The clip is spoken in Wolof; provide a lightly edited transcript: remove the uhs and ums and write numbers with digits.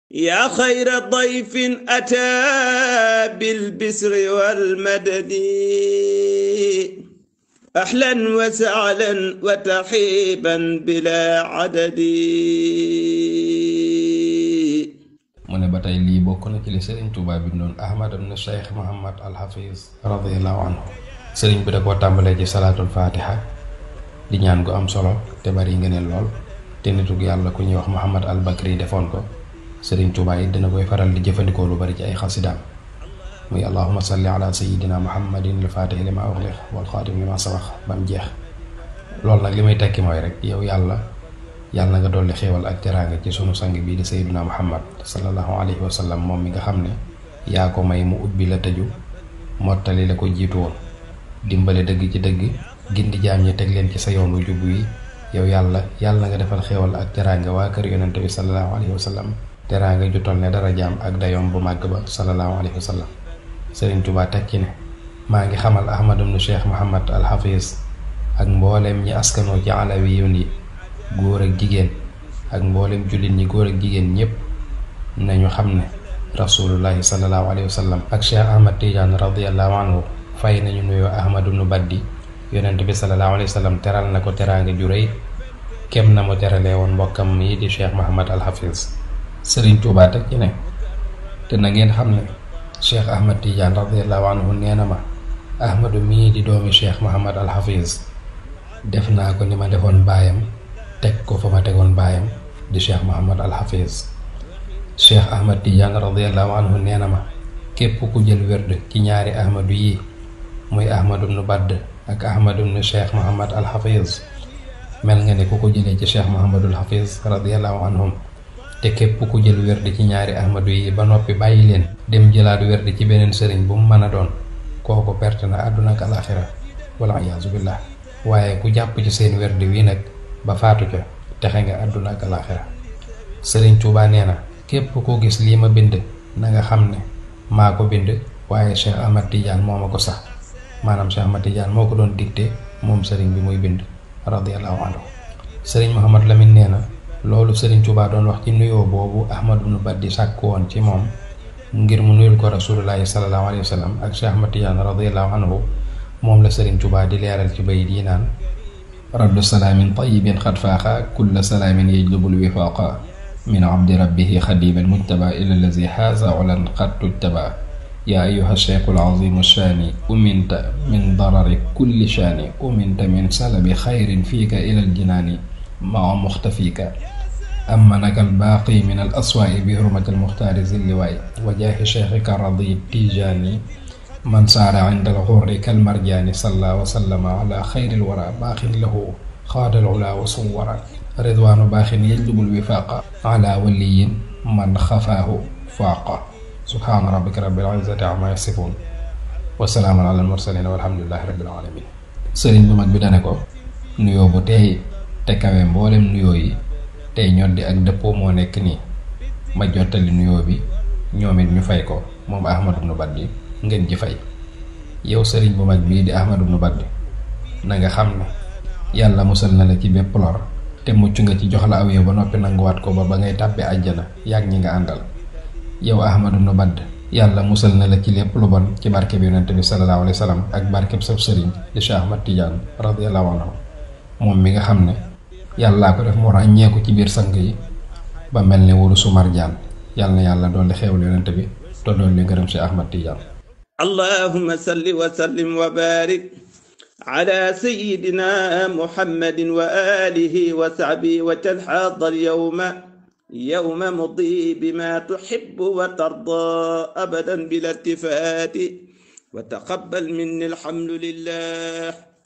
yaa xayra dayfin ataa bil bisri wal madadi ahlan wa sahlan wa tarhiiban bilaa adadi. mu ne ba tey lii bokk na ci li Serigne Touba bindoon Ahmad ibn Cheikh Mouhamad Al Hafiz radiyallahu anhu. Serigne bi da koo tàmbalee ci salaatul fatiha di ñaan gu am solo te bari ngëneel lool te nitug yàlla ku ñuy wax Muhammad al Bakri defoon ko. Serigne Touba yi dina koy faral di jëfandikoo lu bari ci ay xasidaam muy allahumma salli ala sayyidina muhammadin al fatih lima ughliq wal khatim lima sabaq bam jeex. loolu nag li may tekki mooy rek yow yàlla nga dolli xéewal ak teraanga ci sunu sang bii di sayyidina muhammad sallallahu alayhi wa sallam, moom mi nga xam ne yaa ko may mu ubbi la tëju mottali la ko jiitu woon dimbale dëgg ci dëgg gindi jaam ñi teg leen ci sa yoonu jub wi. yow yàlla nga defal xéewal ak teraanga waa kër yonente bi sallallahu alayhi wa sallam, teraanga ju toll ne dara jaam ak dayoom bu màgg ba sallallahu alayhi wa sallam. Serigne Touba teg ci ne maa ngi xamal Ahmad ibn Cheikh Mouhamad Al Hafiz ak mbooleem ñi askanoo ci alawiyun yi góor ak jigéen ak mbooleem jullit ñi góor ak jigéen ñépp nañu xam ne rasulullahi sallallahu alayhi wa sallam ak Cheikh Ahmad Tidiane radiyallahu anhu fay nañu nuyoo Ahmad ibn Baddi. yonent bi sallallahu alayhi wa sallam teral na ko teraanga ju rëy kem na mu teralee woon mbokkam yi di Cheikh Mouhamad Al Hafiz. Serigne Touba teg ci ne te na ngeen xam ne Cheikh Ahmad Tidiane radiyallahu anhu nee na ma Ahmadu mii di doomi Cheikh Mouhamad Al Hafiz def naa ko ni ma defoon baayam teg ko fa ma tegoon baayam di Cheikh Mouhamad Al Hafiz. Cheikh Ahmad Tidiane radiyallahu anhu nee na ma képp ku jël werd ci ñaari Ahmadu yi muy Ahmadu ibn Badd ak Ahmad ibn Cheikh Mouhamad Al Hafiz mel nga ne ku ko jëlee ci Cheikh Mouhamadul Hafiz radiyallahu anhum. te képp ku jël werd ci ñaari ahmadu yi ba noppi bàyyi leen dem jëlaat werd ci beneen sëriñ bu mu mën a doon kooku perte na àdduna ak alaxira wala iyaazu billah. waaye ku jàpp ci seen werd wi nag ba faatu ca texe nga àdduna ak alaxira. Serigne Touba nee na képp koo gis lii ma bind na nga xam ne maa ko bind waaye Cheikh Ahmad Tidiane moo ma ko sax maanaam Cheikh Ahmad Tidiane moo ko doon dicté moom sëriñ bi muy bind radiyallahu anhu. Serigne Mouhamad Lamine nee na loolu Serigne Touba doon wax ci nuyoo boobu Ahmad ibn Baddi sàkk woon ci moom ngir mu nuyul ko rasulullahi sallallahu alayhi wa sallam ak Cheikh Ahmad Tidiane radiyallahu anhu moom la Serigne Touba di leeral ci bayit yi naan raddu salaamin tayyibin xad faaqa kulla salaamin yajlubul wifaaqa min abdi rabbihi xadimal mujtaba ila allazi xaaza olan qad tujtaba yaa ayyuha cheikhu alazimu shaani uminta min darari kulli shaani uminta min salabi xayrin fiika ila aljinaani maa muxtafika أمنك الباقي من الأسواء بحرمة المختار ذي اللواء وجاه شيخك الرضي التيجاني من سار عند الغر كالمرجان صلى وسلم على خير الورى باخ له خاد العلا وصورا رضوان باخ يجلب الوفاق على ولي من خفاه فاق سبحان ربك رب العزة عما يصفون وسلام على المرسلين والحمد لله رب العالمين. Sëriñ bu mag bi dane ko nuyoo bu teey te kawe mboolem nuyoo yi tey ñoddi ak dëppoo moo nekk nii ma jottali nuyoo bi ñoom it ñu fay ko moom Ahmad ibn Baddi ngeen ji fay. yow sëriñ bu mag bii di Ahmad ibn Baddi na nga xam ne yàlla musal na la ci bépp lor te mucc nga ci jox la aw yow ba noppi nanguwaat ko ba ngay tàbbi àjjana yàgg ñi nga àndal. yow Ahmad ibn Baddi yàlla musal na la ci lépp lu bon ci barkeb yonent bi sallallahu alayhi wa sallam ak barkeb sab sëriñ di Cheikh Ahmad Tidiane radiyallahu anhu moom mi nga xam ne yàllaa ko def mu ràññeeku ci biir sang yi ba mel ne wurusu marjaan. yàlla na yàlla doon li xeewal yonent bi te doon li gërëm si Ahmad Tidiane. allahumma salli wa sallim wa barik ala sayyidina muhammadin wa alihi wa sahbihi wa talhadar yawma mudi bima tuhibbu wa tarda abadan bila iltifati wa taqabbal minni alhamdulillah.